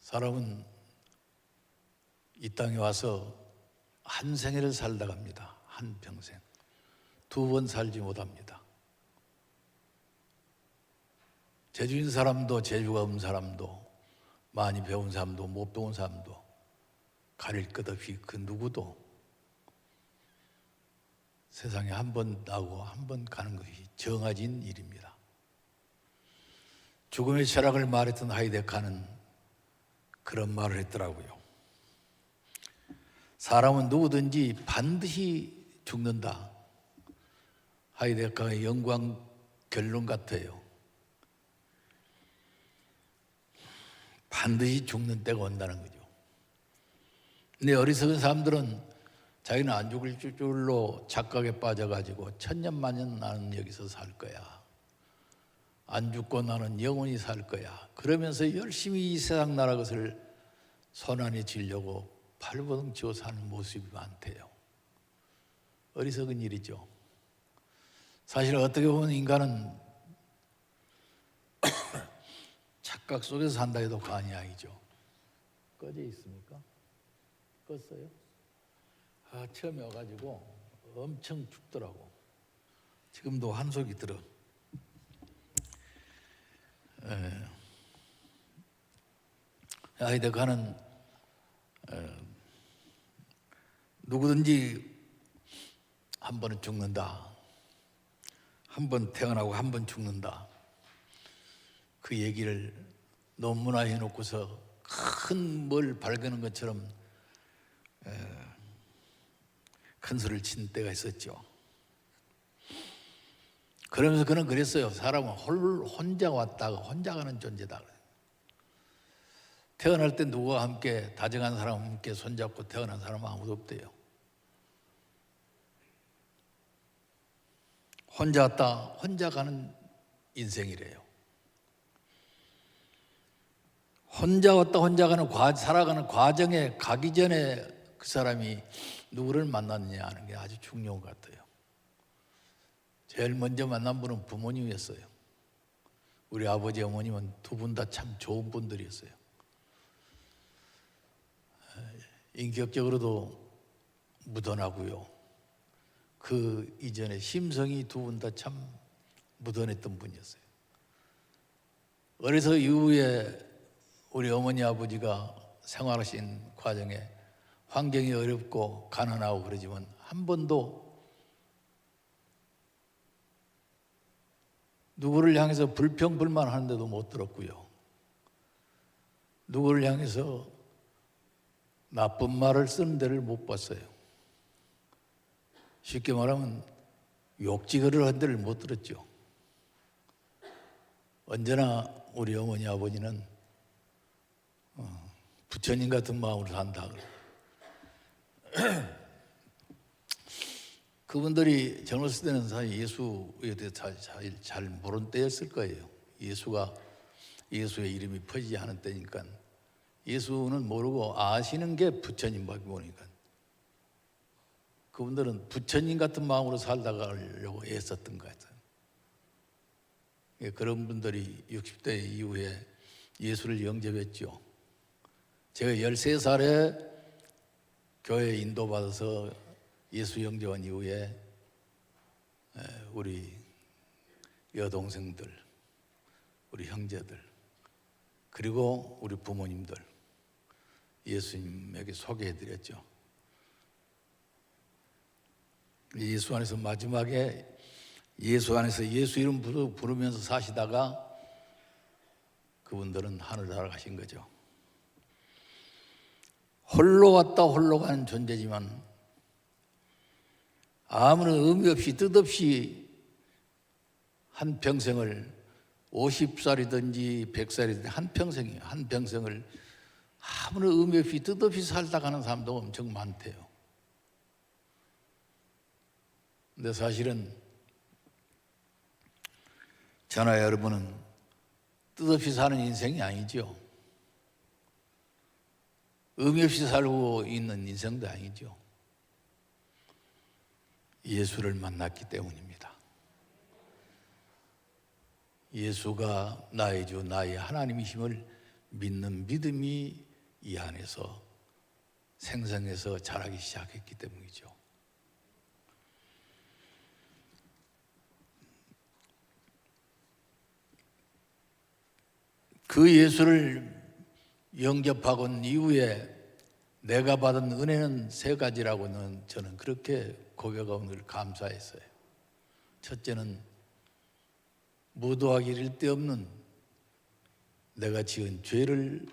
사람은 이 땅에 와서 한 생애를 살다 갑니다. 한 평생. 두 번 살지 못합니다. 재주인 사람도 재주가 없는 사람도 많이 배운 사람도 못 배운 사람도 가릴 것 없이 그 누구도 세상에 한 번 나고 한 번 가는 것이 정해진 일입니다. 죽음의 철학을 말했던 하이데카는 그런 말을 했더라고요. 사람은 누구든지 반드시 죽는다. 하이데카의 영광 결론 같아요. 반드시 죽는 때가 온다는 거죠. 근데 어리석은 사람들은 자기는 안 죽을 줄로 착각에 빠져가지고 천년만년 나는 여기서 살 거야. 안 죽고 나는 영원히 살 거야. 그러면서 열심히 이 세상 나라 것을 손안에 쥐려고 발버둥치고 사는 모습이 많대요. 어리석은 일이죠. 사실 어떻게 보면 인간은 착각 속에서 산다 해도 과언이 아니죠. 꺼져 있습니까? 껐어요? 처음에 와가지고 엄청 춥더라고. 지금도 한속이 들어. 하이데카는 누구든지 한 번은 죽는다. 한 번 태어나고 한 번 죽는다. 그 얘기를 논문화해 놓고서 큰 뭘 발견한 것처럼 큰 소리를 친 때가 있었죠. 그러면서 그는 그랬어요. 사람은 혼자 왔다가 혼자 가는 존재다. 태어날 때 누구와 함께 다정한 사람과 함께 손잡고 태어난 사람은 아무도 없대요. 혼자 왔다 혼자 가는 인생이래요. 혼자 왔다 혼자 가는 살아가는 과정에 가기 전에 그 사람이 누구를 만났느냐 하는 게 아주 중요한 것 같아요. 제일 먼저 만난 분은 부모님이었어요. 우리 아버지 어머님은 두 분 다 참 좋은 분들이었어요. 인격적으로도 무던하고요. 그 이전에 심성이 두 분 다 참 무던했던 분이었어요. 어려서 이후에 우리 어머니 아버지가 생활하신 과정에 환경이 어렵고 가난하고 그러지만 한 번도 누구를 향해서 불평불만 하는데도 못 들었고요. 누구를 향해서 나쁜 말을 쓰는 데를 못 봤어요. 쉽게 말하면 욕지거리를 한 데를 못 들었죠. 언제나 우리 어머니 아버지는 부처님 같은 마음으로 산다. 그분들이 젊었을 때는 사실 예수에 대해서 잘 모르는 때였을 거예요. 예수의 이름이 퍼지지 않은 때니까 예수는 모르고 아시는 게 부처님밖에 모르니까 그분들은 부처님 같은 마음으로 살다가려고 애썼던 것 같아요. 그런 분들이 60대 이후에 예수를 영접했죠. 제가 13살에 교회에 인도받아서 예수 영접한 이후에 우리 여동생들, 우리 형제들, 그리고 우리 부모님들 예수님에게 소개해드렸죠. 예수 안에서 마지막에 예수 안에서 예수 이름 부르면서 사시다가 그분들은 하늘 날아가신 거죠. 홀로 왔다 홀로 가는 존재지만 아무런 의미 없이 뜻없이 한 평생을 50살이든지 100살이든지 한 평생을 아무런 의미 없이 뜻없이 살다 가는 사람도 엄청 많대요. 근데 사실은 저나 여러분은 뜻없이 사는 인생이 아니죠. 의미 없이 살고 있는 인생도 아니죠. 예수를 만났기 때문입니다. 예수가 나의 주, 나의 하나님이심을 믿는 믿음이 이 안에서 생성해서 자라기 시작했기 때문이죠. 그 예수를 영접하건 이후에 내가 받은 은혜는 세 가지라고는 저는 그렇게 고백하고 늘 감사했어요. 첫째는 무도하기 이를 데 없는 내가 지은 죄를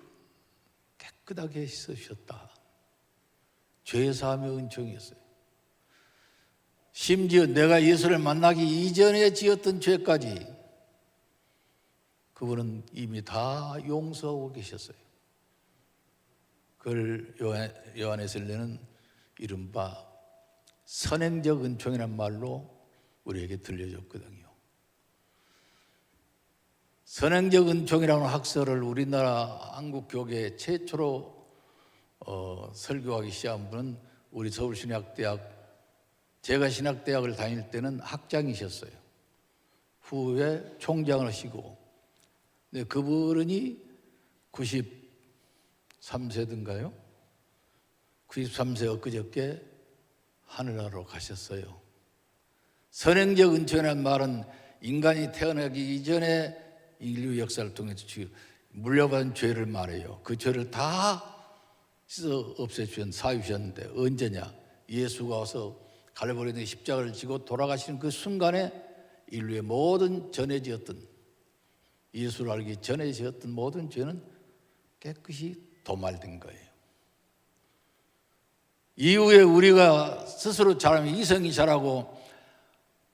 깨끗하게 씻으셨다. 죄사함의 은총이었어요. 심지어 내가 예수를 만나기 이전에 지었던 죄까지 그분은 이미 다 용서하고 계셨어요. 그걸 요한에슬레는 이른바 선행적 은총이란 말로 우리에게 들려줬거든요. 선행적 은총이라는 학설을 우리나라 한국교계 최초로 설교하기 시작한 분은 우리 서울신학대학, 제가 신학대학을 다닐 때는 학장이셨어요. 후에 총장을 하시고, 근데 그분이 93세든가요? 93세 엊그저께 하늘나라로 가셨어요. 선행적 은총이라는 말은 인간이 태어나기 이전에 인류 역사를 통해서 물려받은 죄를 말해요. 그 죄를 다 씻어 없애주신 사유셨는데 언제냐? 예수가 와서 갈보리에 십자가를 지고 돌아가시는 그 순간에 인류의 모든 전에 지었던, 예수를 알기 전에 지었던 모든 죄는 깨끗이 도말된 거예요. 이후에 우리가 스스로 자라면 이성이 자라고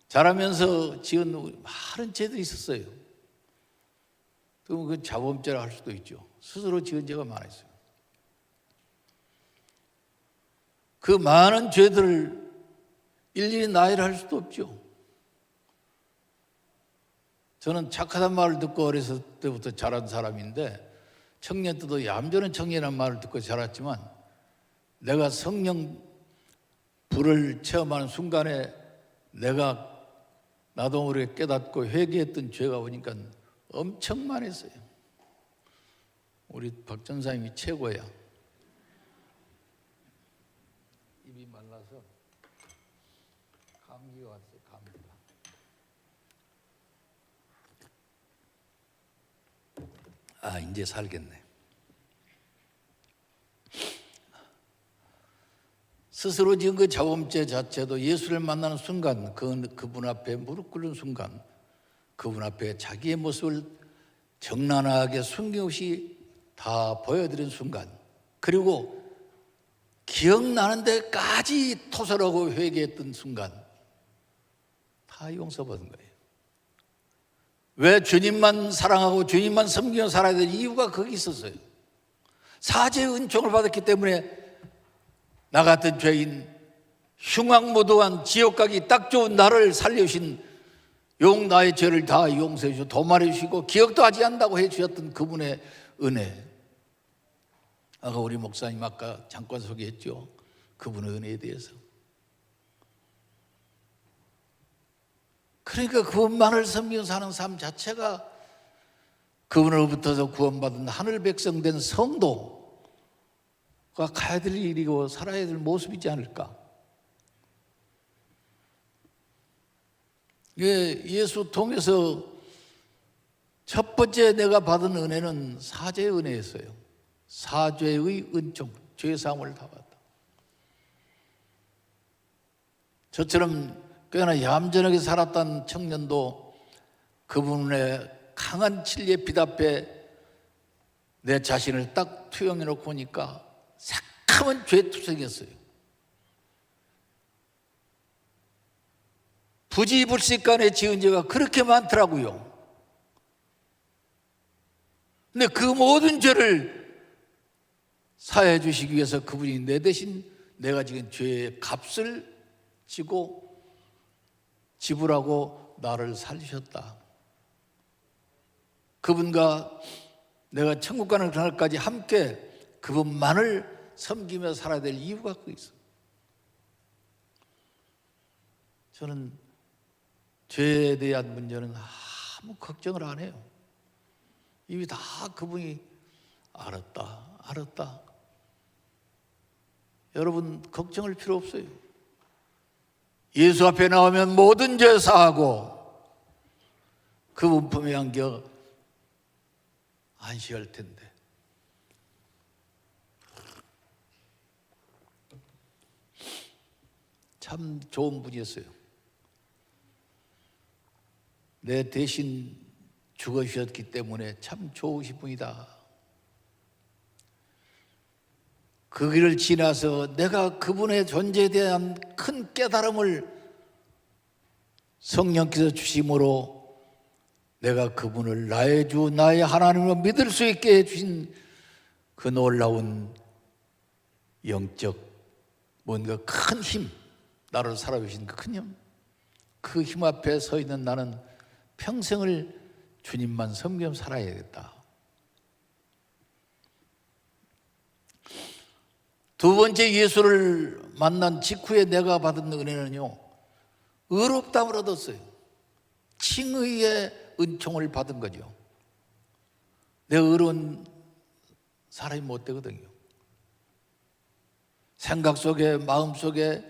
자라면서 지은 많은 죄들이 있었어요. 그럼 그 자범죄라 할 수도 있죠. 스스로 지은 죄가 많았어요. 그 많은 죄들을 일일이 나열을 할 수도 없죠. 저는 착하단 말을 듣고 어렸을 때부터 자란 사람인데, 청년 때도 얌전한 청년이라는 말을 듣고 자랐지만, 내가 성령 불을 체험하는 순간에 내가 나도 모르게 깨닫고 회개했던 죄가 오니까 엄청 많았어요. 우리 박 전사님이 최고야. 입이 말라서 감기가 왔어요. 감기가. 이제 살겠네. 스스로 지은 그 자범죄 자체도 예수를 만나는 순간, 그분 앞에 무릎 꿇는 순간, 그분 앞에 자기의 모습을 정난하게 숨김없이 다 보여드린 순간, 그리고 기억나는 데까지 토설하고 회개했던 순간 다 용서받은 거예요. 왜 주님만 사랑하고 주님만 섬기며 살아야 될 이유가 거기 있었어요. 사죄의 은총을 받았기 때문에 나 같은 죄인, 흉악무도한 지옥 가기 딱 좋은 나를 살려주신, 나의 죄를 다 용서해 주시고 도말해 주시고 기억도 하지 않는다고 해 주셨던 그분의 은혜. 아까 우리 목사님 아까 잠깐 소개했죠. 그분의 은혜에 대해서. 그러니까 그분만을 섬기며 사는 삶 자체가 그분으로부터 구원받은 하늘 백성 된 성도가 가야 될 일이고 살아야 될 모습이지 않을까. 예수 통해서 첫 번째 내가 받은 은혜는 사죄의 은혜였어요. 사죄의 은총, 죄사함을 다 받았다. 저처럼 꽤나 얌전하게 살았던 청년도 그분의 강한 진리에 빛 앞에 내 자신을 딱 투영해 놓고 보니까 새카만 죄투성이었어요. 부지불식간에 지은 죄가 그렇게 많더라고요. 근데 그 모든 죄를 사해 주시기 위해서 그분이 내 대신 내가 지은 죄의 값을 지고 지불하고 나를 살리셨다. 그분과 내가 천국 가는 그날까지 함께 그분만을 섬기며 살아야 될 이유가 거기 있어. 저는 죄에 대한 문제는 아무 걱정을 안 해요. 이미 다 그분이 알았다. 여러분 걱정할 필요 없어요. 예수 앞에 나오면 모든 죄 사하고 그분 품에 안겨 안식할 텐데. 참 좋은 분이었어요. 내 대신 죽으셨기 때문에 참 좋으신 분이다. 그 길을 지나서 내가 그분의 존재에 대한 큰 깨달음을 성령께서 주심으로 내가 그분을 나의 주, 나의 하나님으로 믿을 수 있게 해주신 그 놀라운 영적 뭔가 큰 힘, 나를 살아주신 그 큰 힘, 그 힘 앞에 서 있는 나는 평생을 주님만 섬기며 살아야겠다. 두 번째 예수를 만난 직후에 내가 받은 은혜는요, 의롭다함을 얻었어요. 칭의의 은총을 받은 거죠. 내가 의로운 사람이 못 되거든요. 생각 속에, 마음 속에,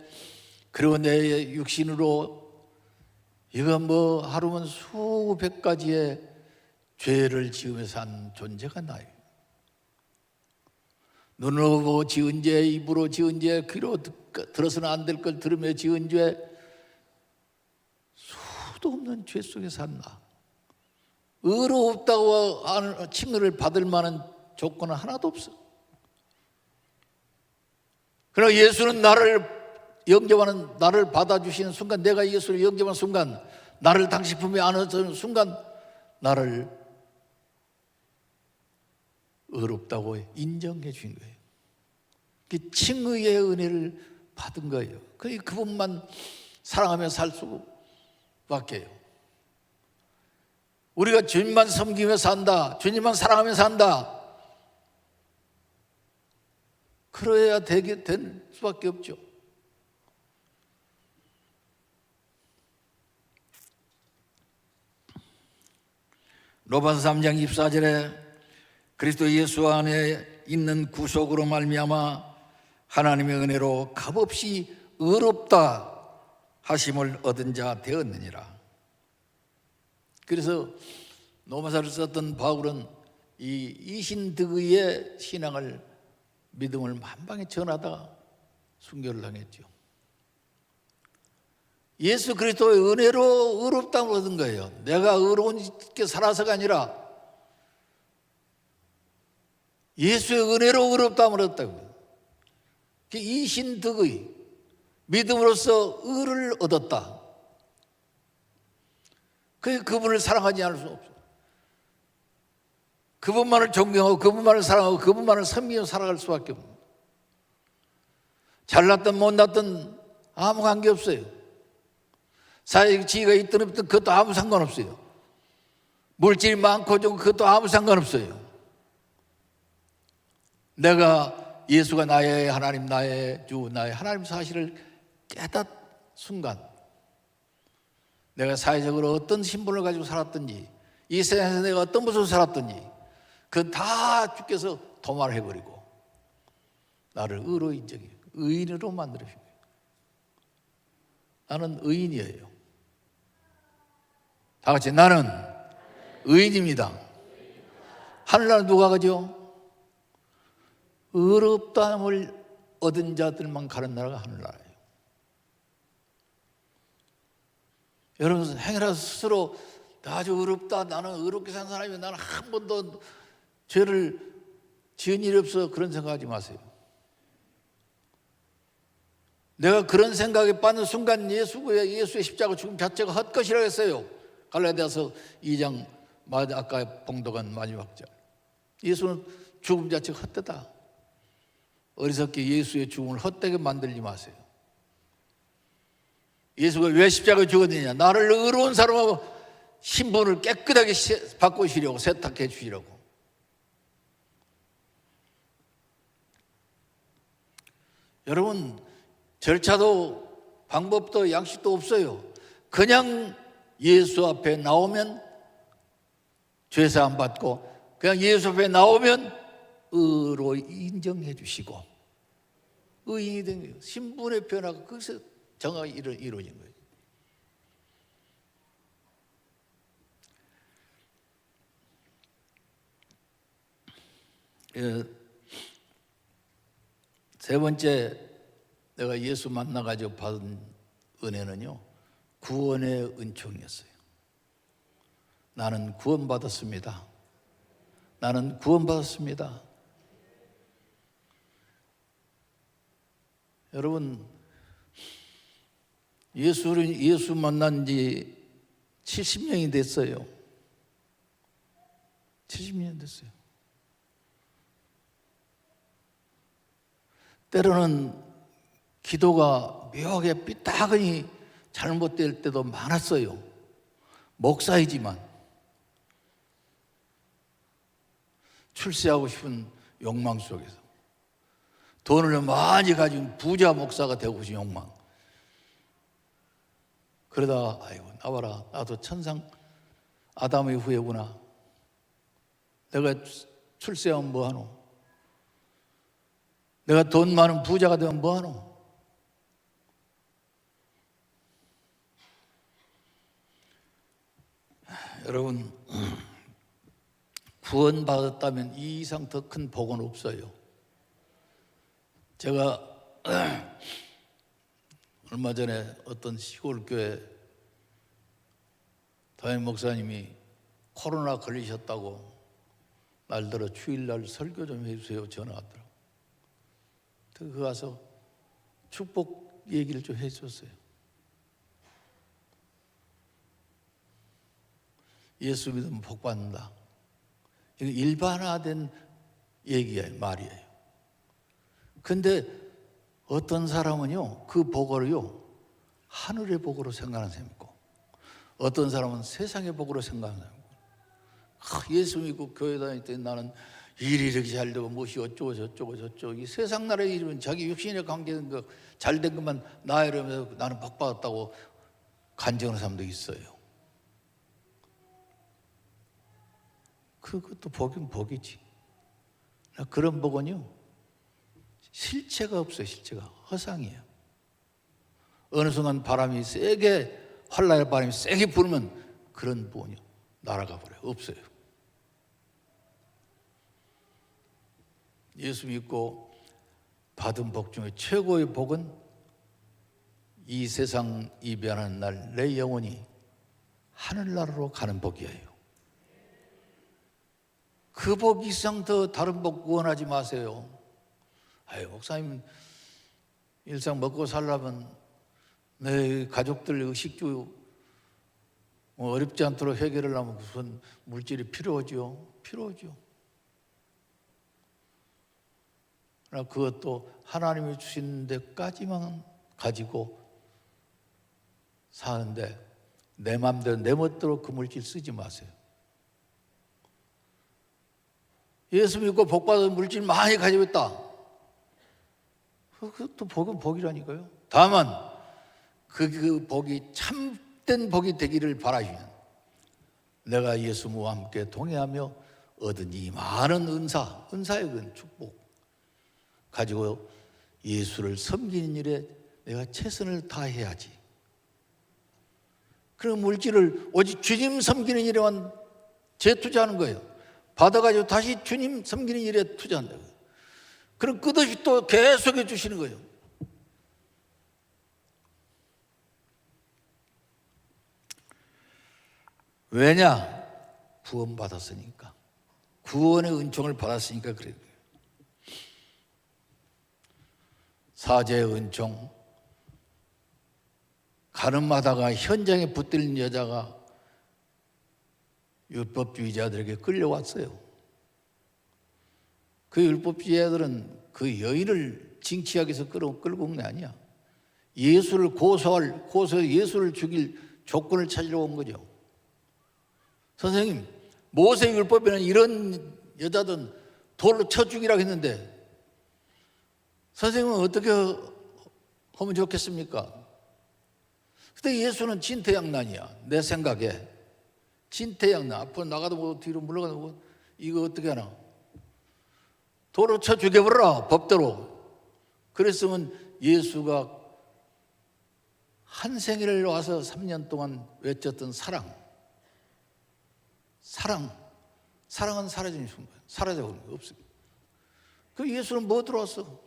그리고 내 육신으로 이거 뭐 하루면 수백 가지의 죄를 지으면서 한 존재가 나요. 눈으로 보고 지은 죄, 입으로 지은 죄, 귀로 들어서는 안 될 걸 들으며 지은 죄, 수도 없는 죄 속에 산다. 의롭다고 칭의를 받을 만한 조건은 하나도 없어. 그러나 예수는 나를 영접하는, 나를 받아주시는 순간, 내가 예수를 영접하는 순간, 나를 당신 품에 안아주는 순간 나를 의롭다고 인정해 주신 거예요. 그 칭의의 은혜를 받은 거예요. 그분만 사랑하며 살 수밖에요. 우리가 주님만 섬기며 산다, 주님만 사랑하며 산다, 그래야 될 수밖에 없죠. 로마서 3장 24절에 그리스도 예수 안에 있는 구속으로 말미암아 하나님의 은혜로 값없이 의롭다 하심을 얻은 자 되었느니라. 그래서 로마서를 썼던 바울은 이 이신득의의 신앙을, 믿음을 만방에 전하다가 순교를 당했죠. 예수 그리스도의 은혜로 의롭다함을 얻은 거예요. 내가 의로운게 살아서가 아니라 예수의 은혜로 의롭다함을 얻었다고요. 이신득의, 믿음으로써 의를 얻었다. 그분을 사랑하지 않을 수 없어요. 그분만을 존경하고 그분만을 사랑하고 그분만을 섬기며 살아갈 수밖에 없어요. 잘났든 못났든 아무 관계없어요. 사회적 지위가 있든 없든 그것도 아무 상관없어요. 물질이 많고 좀 그것도 아무 상관없어요. 내가 예수가 나의 하나님, 나의 주, 나의 하나님 사실을 깨닫 순간, 내가 사회적으로 어떤 신분을 가지고 살았든지, 이 세상에서 내가 어떤 모습으로 살았든지 그건 다 주께서 도말해버리고 나를 의로 인정해요. 의인으로 만들어주신 거예요. 나는 의인이에요. 다 같이 나는 의인입니다. 하늘나라 누가 가죠? 의롭다함을 얻은 자들만 가는 나라가 하늘나라예요. 여러분 행여라 스스로 아주 의롭다, 나는 의롭게 산 사람이면 나는 한 번도 죄를 지은 일이 없어, 그런 생각하지 마세요. 내가 그런 생각에 빠진 순간 예수의 십자가 죽음 자체가 헛것이라고 했어요. 갈라디아서 2장 아까 봉독한 마지막 절. 예수는 죽음 자체가 헛되다. 어리석게 예수의 죽음을 헛되게 만들지 마세요. 예수가 왜 십자가에 죽었느냐? 나를 의로운 사람하고 신분을 깨끗하게 바꾸시려고, 세탁해 주시려고. 여러분 절차도 방법도 양식도 없어요. 그냥 예수 앞에 나오면 죄사함 받고, 그냥 예수 앞에 나오면 의로 인정해 주시고 의인이 된 거예요. 신분의 변화가 거기서 정확히 이루어진 거예요. 세 번째 내가 예수 만나가지고 받은 은혜는요, 구원의 은총이었어요. 나는 구원받았습니다. 나는 구원받았습니다. 여러분, 예수 만난 지 70년이 됐어요. 70년 됐어요. 때로는 기도가 묘하게 삐딱하니 잘못될 때도 많았어요. 목사이지만 출세하고 싶은 욕망 속에서 돈을 많이 가진 부자 목사가 되고 싶은 욕망. 그러다가 아이고 나와라, 나도 천상 아담의 후예구나. 내가 출세하면 뭐하노? 내가 돈 많은 부자가 되면 뭐하노? 여러분, 구원받았다면 이 이상 더 큰 복은 없어요. 제가 얼마 전에 어떤 시골 교회 담임 목사님이 코로나 걸리셨다고 날들어 주일날 설교 좀 해주세요 전화하더라고요. 그 가서 축복 얘기를 좀 해줬어요. 예수 믿으면 복 받는다. 이거 일반화된 얘기예요, 말이에요. 근데 어떤 사람은요, 그 복을요, 하늘의 복으로 생각하는 사람이 있고, 어떤 사람은 세상의 복으로 생각하는 사람이 있고, 예수 믿고 교회 다닐 때 나는 일이 이렇게 잘 되고 무엇이 어쩌고 저쩌고 이 세상 나라의 일은 자기 육신에 관계된 거 잘된 것만 나 이러면서 나는 복 받았다고 간증하는 사람도 있어요. 그것도 복이면 복이지. 그런 복은요, 실체가 없어요. 실체가 허상이에요. 어느 순간 바람이 세게, 활날 바람이 세게 불면 그런 복은요 날아가 버려요. 없어요. 예수 믿고 받은 복 중에 최고의 복은 이 세상 이변하는 날 내 영혼이 하늘나라로 가는 복이에요. 그 복 이상 더 다른 복 원하지 마세요. 아유, 목사님 일상 먹고 살려면 내 가족들 의식주 어렵지 않도록 해결을 하면 무슨 물질이 필요하죠. 필요하죠. 그러나 그것도 하나님이 주신 데까지만 가지고 사는데 내 마음대로 내 멋대로 그 물질 쓰지 마세요. 예수 믿고 복받은 물질 많이 가지고 있다. 그것도 복은 복이라니까요. 다만 그 복이 참된 복이 되기를 바라시면 내가 예수와 함께 동행하며 얻은 이 많은 은사의 그 축복 가지고 예수를 섬기는 일에 내가 최선을 다해야지. 그런 물질을 오직 주님 섬기는 일에만 재투자하는 거예요. 받아가지고 다시 주님 섬기는 일에 투자한다. 그럼 끝없이 또 계속해 주시는 거예요. 왜냐? 구원받았으니까. 구원의 은총을 받았으니까 그래요. 사제의 은총. 가늠하다가 현장에 붙들린 여자가 율법주의자들에게 끌려왔어요. 그 율법주의자들은 그 여인을 징치하기 위해서 끌고 온 게 아니야. 예수를 고소해서 예수를 죽일 조건을 찾으러 온 거죠. 선생님, 모세 율법에는 이런 여자든 돌로 쳐 죽이라고 했는데 선생님은 어떻게 하면 좋겠습니까? 그때 예수는 진퇴양난이야. 내 생각에 진퇴양난. 앞으로 나가도 뭐 뒤로 물러가도 뭐 이거 어떻게 하나? 돌로 쳐 죽여버려라, 법대로. 그랬으면 예수가 한 생일을 와서 3년 동안 외쳤던 사랑은 사라지는 순간, 사라져버린 거 없어요. 그 예수는 뭐 들어왔어?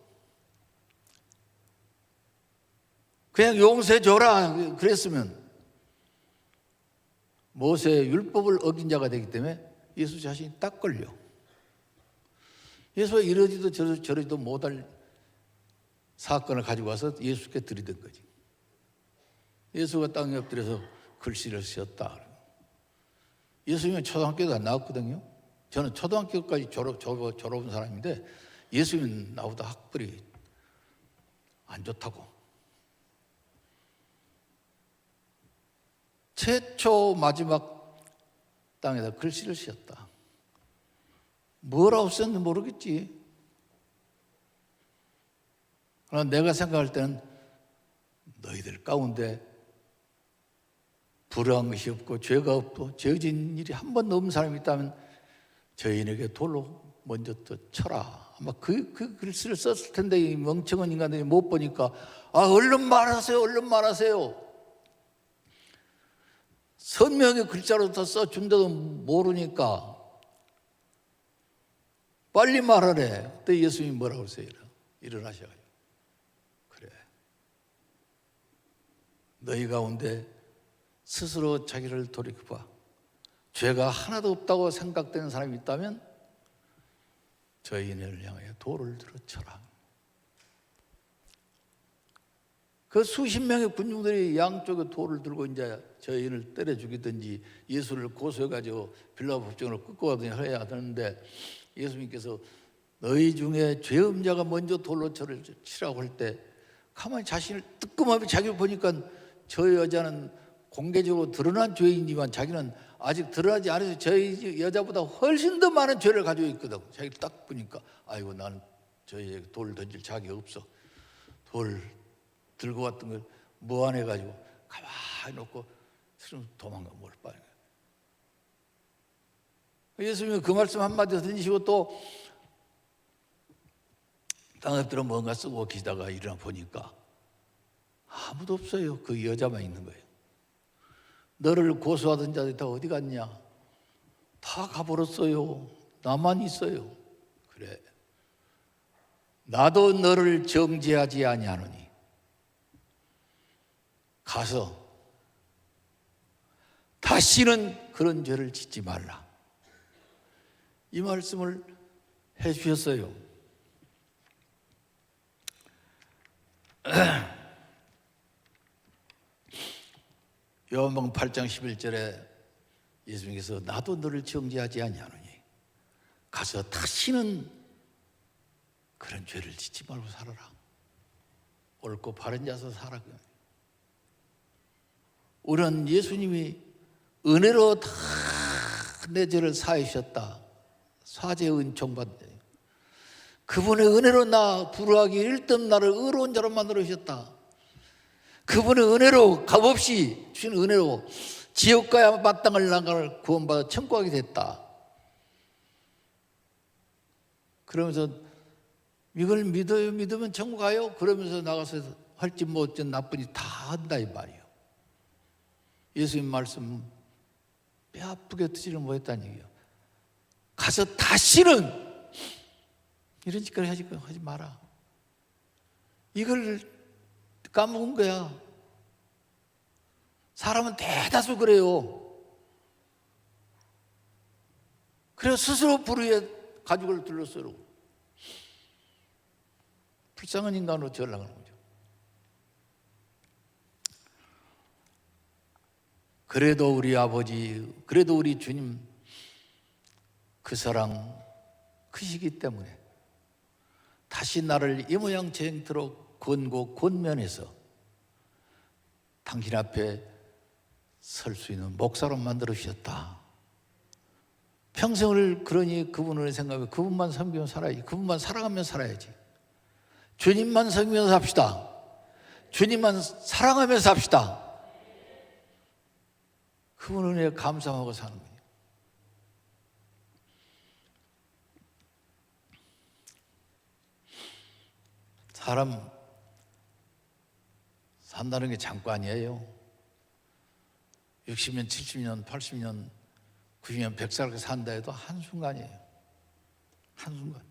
그냥 용서해줘라 그랬으면 모세의 율법을 어긴 자가 되기 때문에 예수 자신이 딱 걸려. 예수가 이러지도 저러지도 못할 사건을 가지고 와서 예수께 들이댄 거지. 예수가 땅에 엎드려서 글씨를 쓰었다. 예수님은 초등학교도 안 나왔거든요. 저는 초등학교까지 졸업한 사람인데 예수님은 나보다 학벌이 안 좋다고. 최초 마지막 땅에다 글씨를 쓰었다. 뭐라고 썼는지 모르겠지. 그러나 내가 생각할 때는 너희들 가운데 불의한 것이 없고 죄가 없고 죄진 일이 한 번도 없는 사람이 있다면 저희에게 돌로 먼저 또 쳐라. 아마 그 글씨를 썼을 텐데 이 멍청한 인간들이 못 보니까 얼른 말하세요. 선명히 글자로 더 써준다도 모르니까 빨리 말하래. 그때 예수님이 뭐라고 했어요? 일어나셔가지고 그래, 너희 가운데 스스로 자기를 돌이켜봐. 죄가 하나도 없다고 생각되는 사람이 있다면 저희를 향하여 돌을 들어 쳐라. 그 수십 명의 군중들이 양쪽에 돌을 들고 이제 저희를 때려 죽이든지 예수를 고소해가지고 빌라 법정으로 끌고 가든지 해야 되는데 예수님께서 너희 중에 죄 없는 자가 먼저 돌로 저를 치라고 할 때 가만히 자신을 뜨끔하게 자기를 보니까 저 여자는 공개적으로 드러난 죄인이지만 자기는 아직 드러나지 않아서 저희 여자보다 훨씬 더 많은 죄를 가지고 있거든. 자기를 딱 보니까 아이고 나는 저희에게 돌 던질 자격이 없어. 돌 들고 왔던 걸 무안해가지고 가만히 놓고 도망가 뭘 빠져. 예수님이 그 말씀 한마디 던지시고 또 땅에 들어 뭔가 쓰고 계시다가 일어나 보니까 아무도 없어요. 그 여자만 있는 거예요. 너를 고소하던 자들이 다 어디 갔냐? 다 가버렸어요. 나만 있어요. 그래, 나도 너를 정죄하지 아니하노니 가서 다시는 그런 죄를 짓지 말라. 이 말씀을 해 주셨어요. 요한복음 8장 11절에 예수님께서 나도 너를 정죄하지 아니하노니 가서 다시는 그런 죄를 짓지 말고 살아라. 옳고 바른 자서 살아. 우리는 예수님이 은혜로 다 내 죄를 사해 주셨다. 사죄의 은총 받네. 그분의 은혜로 나 불의하기 일등 나를 의로운 자로 만들어 주셨다. 그분의 은혜로 값없이 주신 은혜로 지옥 가야 마땅할 나를 구원받아 천국 가게 됐다. 그러면서 이걸 믿으면 천국 가요? 그러면서 나가서 할지 못지 나쁜 일 다 한다 이 말이에요. 예수님 말씀 뼈 아프게 듣지를 못했다는 얘기예요. 가서 다시는 이런 짓거리 하지 마라. 이걸 까먹은 거야. 사람은 대다수 그래요. 그래서 스스로 불의의 가죽을 둘러싸고 불쌍한 인간으로 전락하는 거죠. 그래도 우리 아버지, 그래도 우리 주님 그 사랑 크시기 때문에 다시 나를 이 모양 저 형태로 권고 권면해서 당신 앞에 설 수 있는 목사로 만들어 주셨다. 평생을 그러니 그분을 생각하며 그분만 섬기며 살아야지. 그분만 사랑하며 살아야지. 주님만 섬기면서 삽시다. 주님만 사랑하면서 삽시다. 그분 은혜에 감사하고 사는 거예요. 사람 산다는 게 잠깐이에요. 60년, 70년, 80년, 90년, 100살 산다 해도 한순간이에요. 한순간.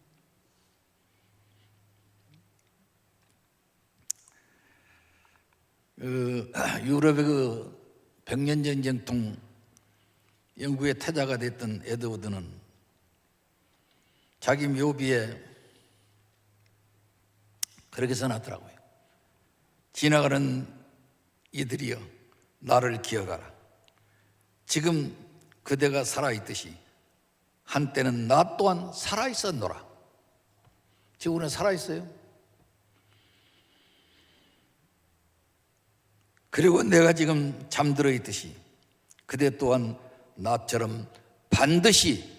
유럽의 그 백년 전쟁통 영국의 태자가 됐던 에드워드는 자기 묘비에 그렇게 써놨더라고요. 지나가는 이들이여 나를 기억하라. 지금 그대가 살아있듯이 한때는 나 또한 살아있었노라. 지금 우리는 살아있어요. 그리고 내가 지금 잠들어 있듯이 그대 또한 나처럼 반드시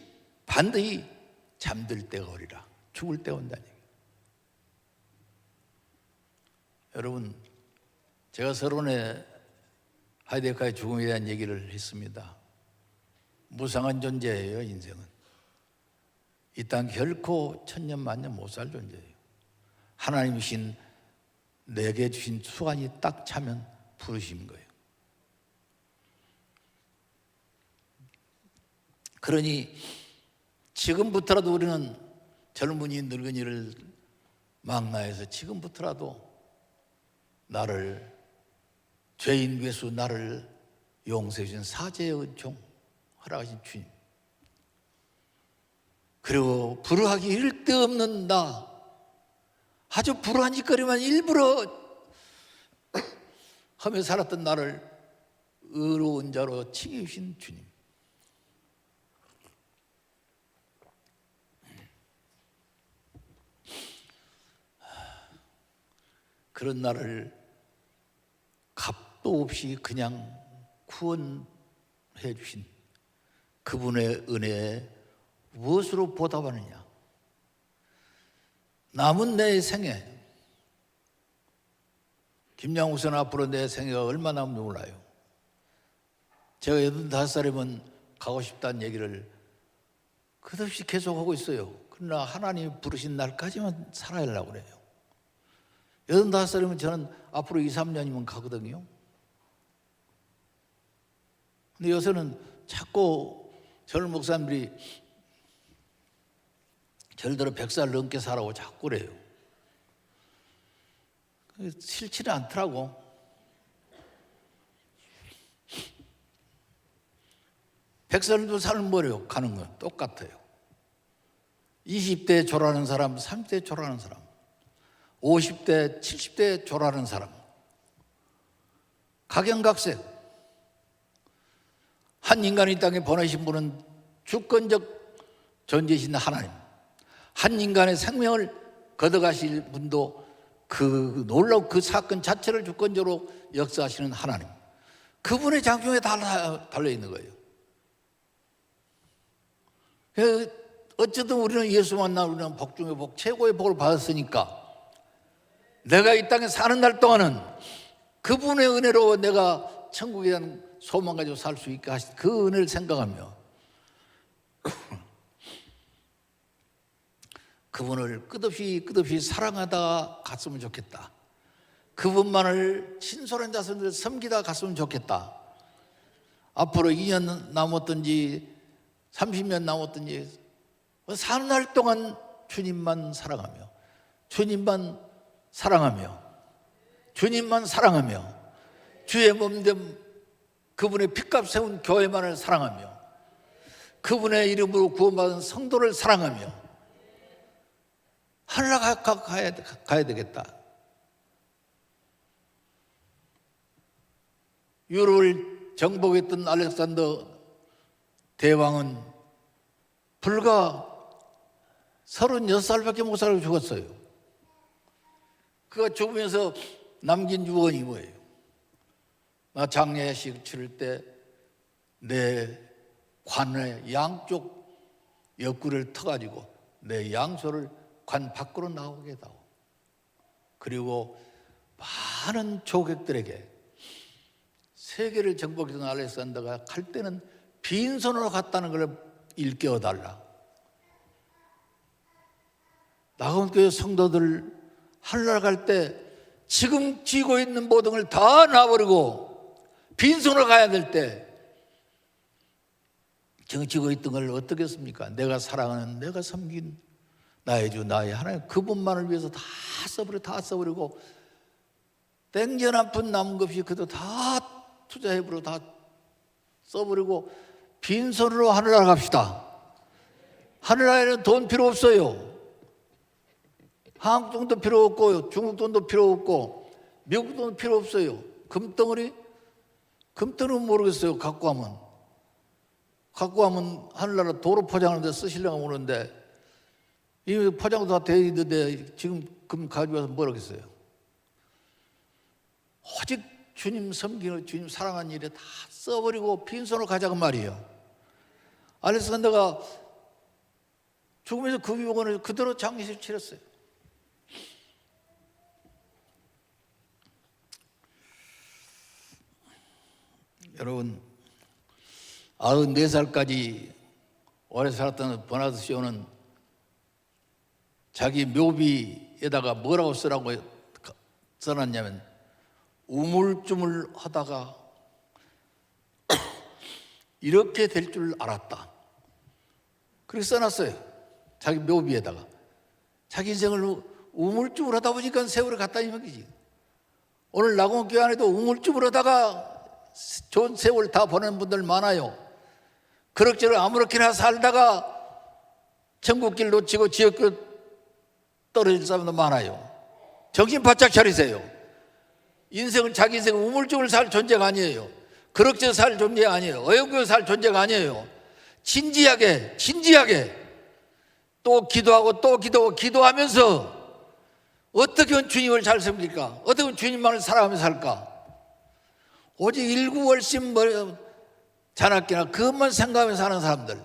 잠들 때가 오리라. 죽을 때 온다는 얘기예요. 여러분, 제가 서론에 하이데거의 죽음에 대한 얘기를 했습니다. 무상한 존재예요. 인생은 이 땅 결코 천년 만년 못 살 존재예요. 하나님이신 내게 주신 수간이 딱 차면 부르신 거예요. 그러니 지금부터라도 우리는 젊은이 늙은이를 망라해서 지금부터라도 나를 죄인 괴수 나를 용서해 주신 사죄의 은총 허락하신 주님, 그리고 불우하기 이를 데 없는 나, 아주 불우한 짓거리만 일부러 하며 살았던 나를 의로운 자로 칭해주신 주님, 그런 나를 값도 없이 그냥 구원해 주신 그분의 은혜에 무엇으로 보답하느냐. 남은 내 생애, 김양욱선 앞으로 내 생애가 얼마나 남는지 몰라요. 제가 85살이면 가고 싶다는 얘기를 끝없이 계속하고 있어요. 그러나 하나님이 부르신 날까지만 살아야 하려고 그래요. 85살이면 저는 앞으로 2, 3년이면 가거든요. 근데 요새는 자꾸 젊은 목사님들이 절대로 100살 넘게 살라고 자꾸 그래요. 싫지는 않더라고. 백살도 사는 뭐래요? 가는 건 똑같아요. 20대 졸하는 사람, 30대 졸하는 사람, 50대, 70대 졸하는 사람, 각양각색. 한 인간이 이 땅에 보내신 분은 주권적 존재이신 하나님, 한 인간의 생명을 걷어가실 분도 그 놀라운 그 사건 자체를 주권적으로 역사하시는 하나님, 그분의 장중에 달려있는 거예요. 어쨌든 우리는 예수 만나 우리는 복 중에 복, 최고의 복을 받았으니까 내가 이 땅에 사는 날 동안은 그분의 은혜로 내가 천국에 대한 소망 가지고 살 수 있게 하신 그 은혜를 생각하며 그분을 끝없이 사랑하다 갔으면 좋겠다. 그분만을 신선한 자손들 섬기다 갔으면 좋겠다. 앞으로 2년 남았든지 30년 남았든지 사는 날 동안 주님만 사랑하며 주님만 사랑하며 주님만 사랑하며 주의 몸된 그분의 핏값 세운 교회만을 사랑하며 그분의 이름으로 구원받은 성도를 사랑하며 하늘나라 가야 되겠다. 유럽을 정복했던 알렉산더 대왕은 불과 36살밖에 못 살고 죽었어요. 그가 죽으면서 남긴 유언이 뭐예요? 나 장례식 치를 때 내 관의 양쪽 옆구리를 터가지고 내 양소를 관 밖으로 나오게 해다오. 그리고 많은 조객들에게 세계를 정복했던 알렉산더가 갈 때는 빈손으로 갔다는 걸 일깨워달라. 나가온 교회 성도들 하늘나라 갈 때 지금 쥐고 있는 모든 걸 다 놔버리고 빈손으로 가야 될 때 지금 쥐고 있던 걸 어떻게 했습니까? 내가 사랑하는, 내가 섬긴 나의 주 나의 하나님 그분만을 위해서 다 써버리고 땡전 한 푼 남은 것 없이 그도 다 투자해버리고 다 써버리고 빈손으로 하늘나라 갑시다. 하늘나라에는 돈 필요 없어요. 한국 돈도 필요 없고 중국 돈도 필요 없고 미국 돈도 필요 없어요. 금덩어리는 모르겠어요. 갖고 가면 하늘나라 도로 포장하는데 쓰시려고 오는데 이 포장도 다 돼 있는데 지금 금 가지고 와서 뭘 하겠어요? 오직 주님 섬기는, 주님 사랑하는 일에 다 써버리고 빈손으로 가자고 말이에요. 알렉산더가 죽으면서 그 유언을 그대로 장례식 치렀어요. 여러분, 94살까지 오래 살았던 버나드 쇼는 자기 묘비에다가 뭐라고 쓰라고 써놨냐면 우물쭈물 하다가 이렇게 될 줄 알았다. 그렇게 써놨어요. 자기 묘비에다가. 자기 인생을 우물쭈물 하다 보니까 세월이 갔다니 말이지. 오늘 낙원교회 안에도 우물쭈물 하다가 좋은 세월 다 보내는 분들 많아요. 그럭저럭 아무렇게나 살다가 천국길 놓치고 지옥길 떨어질 사람도 많아요. 정신 바짝 차리세요. 인생은 자기 인생은 우물쭈물 살 존재가 아니에요. 그럭저럭 살 존재가 아니에요. 어영부영 살 존재가 아니에요. 진지하게 또 기도하고 또 기도하면서 어떻게 하면 주님을 잘 섬길까? 어떻게 하면 주님만을 사랑하며 살까? 오직 일구월심 잔악기나 그것만 생각하면서 사는 사람들,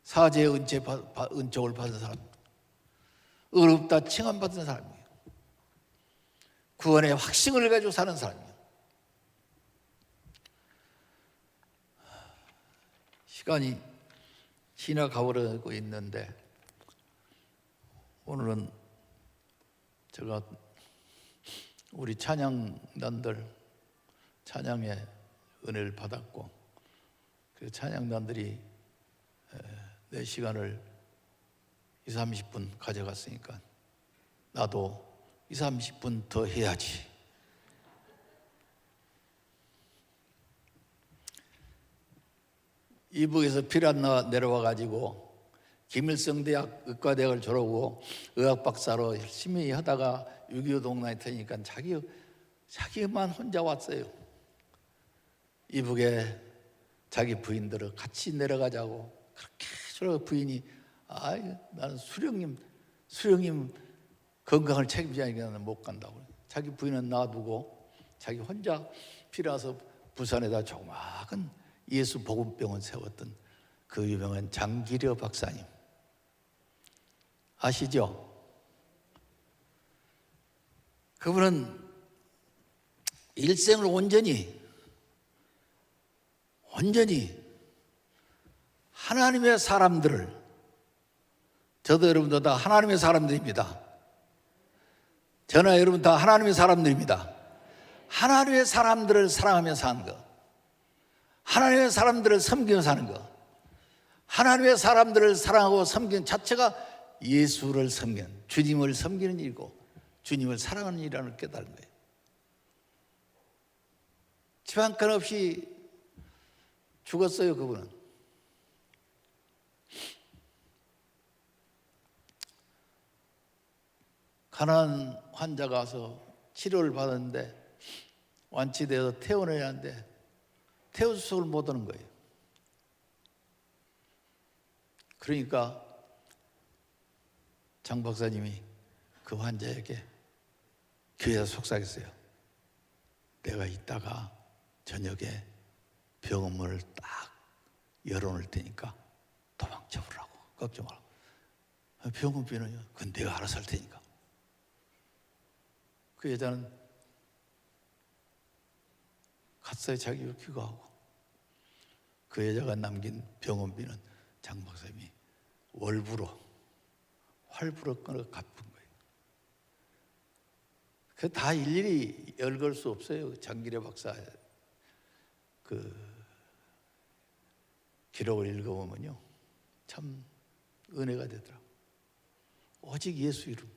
사제의 은총을 받은 사람, 의롭다 칭함받은 사람이에요. 구원의 확신을 가지고 사는 사람이에요. 시간이 지나가버리고 있는데 오늘은 제가 우리 찬양단들 찬양의 은혜를 받았고 그 찬양단들이 내 시간을 20, 30분 가져갔으니까 나도 20, 30분 더 해야지. 이북에서 피란나 내려와가지고 김일성대학 의과대학을 졸업하고 의학박사로 열심히 하다가 6.25 동란이 터지니까 자기만 혼자 왔어요. 이북에 자기 부인들을 같이 내려가자고 그렇게 저 부인이 나는 수령님 건강을 책임지니까 나는 못 간다고. 자기 부인은 놔두고 자기 혼자 필요해서 부산에다 조그마한 예수 복음병원 세웠던 그 유명한 장기려 박사님 아시죠? 그분은 일생을 온전히 하나님의 사람들을, 저도 여러분도 다 하나님의 사람들입니다. 저나 여러분 다 하나님의 사람들입니다. 하나님의 사람들을 사랑하며 사는 것, 하나님의 사람들을 섬기며 사는 것, 하나님의 사람들을 사랑하고 섬기는 자체가 예수를 섬기는, 주님을 섬기는 일이고 주님을 사랑하는 일이라는 걸 깨달은 거예요. 집 한 칸 없이 죽었어요. 그분은. 가난한 환자가 와서 치료를 받았는데 완치돼서 퇴원해야 하는데 퇴원수속을 못 하는 거예요. 그러니까 장 박사님이 그 환자에게 교회에서 속삭였어요. 내가 이따가 저녁에 병원문을 딱 열어놓을 테니까 도망쳐보라고. 걱정 말라고. 병원비는요? 그건 내가 알아서 할 테니까. 그 여자는 갔어요. 자기 귀가하고. 그 여자가 남긴 병원비는 장 박사님이 활부로 끊어 갚은 거예요. 그 다 일일이 열걸 수 없어요. 장기래 박사 그 기록을 읽어보면요, 참 은혜가 되더라고요. 오직 예수 이름.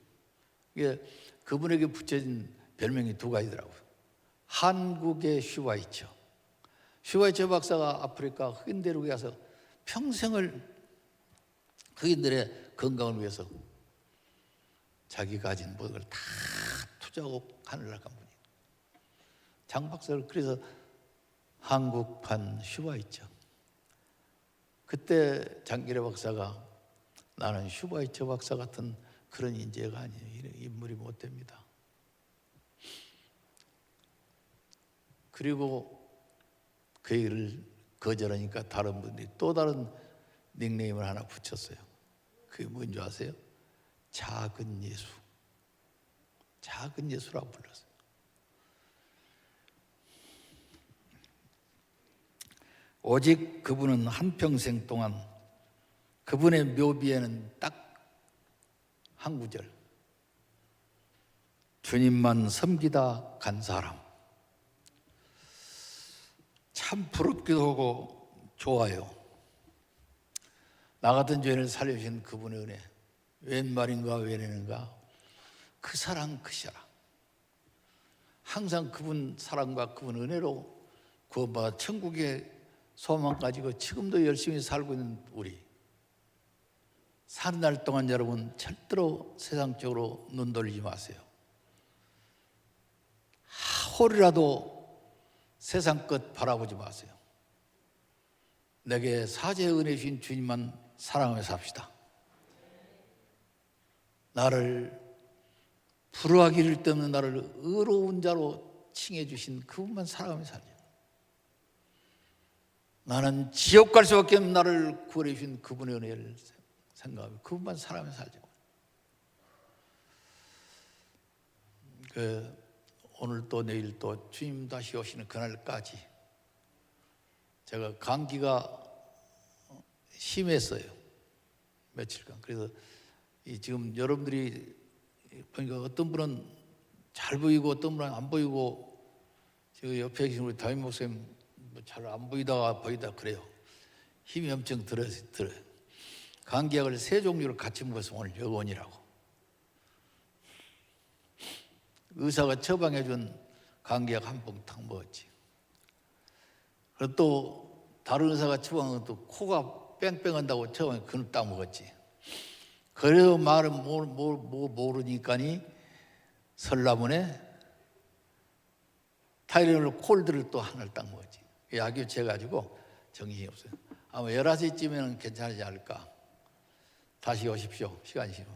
이게 그분에게 붙여진 별명이 두 가지더라고요. 한국의 슈바이처. 슈바이처 박사가 아프리카 흑인대륙에 가서 평생을 흑인들의 건강을 위해서 자기 가진 모든 걸 다 투자하고 하늘나라 간 분이에요. 장 박사를 그래서 한국판 슈바이처. 그때 장기래 박사가 나는 슈바이처 박사 같은 그런 인재가 아니에요. 이런 인물이 못 됩니다. 그리고 그 얘기를 거절하니까 다른 분들이 또 다른 닉네임을 하나 붙였어요. 그게 뭔지 아세요? 작은 예수. 작은 예수라고 불렀어요. 오직 그분은 한평생 동안 그분의 묘비에는 딱 한 구절, 주님만 섬기다 간 사람. 참 부럽기도 하고 좋아요. 나 같은 죄인을 살려주신 그분의 은혜, 웬 말인가 웬 은혜인가, 그 사랑 그 사랑. 항상 그분 사랑과 그분 은혜로 구원받아 천국의 소망 가지고 지금도 열심히 살고 있는 우리, 사는 날 동안 여러분 절대로 세상 쪽으로 눈 돌리지 마세요. 하루라도 세상 끝 바라보지 마세요. 내게 사죄의 은혜 주신 주님만 사랑하며 삽시다. 나를 불우하기 이를 데 없는 나를 의로운 자로 칭해 주신 그분만 사랑하며 살자. 나는 지옥 갈 수밖에 없는 나를 구원해 주신 그분의 은혜를 생각하며 그분만 사랑하며 살자. 오늘 또 내일 또 주님 다시 오시는 그날까지 제가 감기가 심했어요. 며칠간. 그래서 지금 여러분들이 보니까 어떤 분은 잘 보이고 어떤 분은 안 보이고, 지금 옆에 계신 우리 담임 목사님 잘 안 보이다가 보이다 그래요. 힘이 엄청 들어요. 감기약을 3종류를 같이 먹어서 오늘 여건이라고. 의사가 처방해 준 감기약 한 봉 탁 먹었지. 그리고 또 다른 의사가 처방한 것도 코가 뺑뺑한다고 처방해 그걸 딱 먹었지. 그래도 말은 모르니까니 설라문에 타이레놀 콜드를 또 하나를 딱 먹었지. 약이 채가지고 정신이 없어요. 아마 11시쯤에는 괜찮지 않을까. 다시 오십시오. 시간이 지금.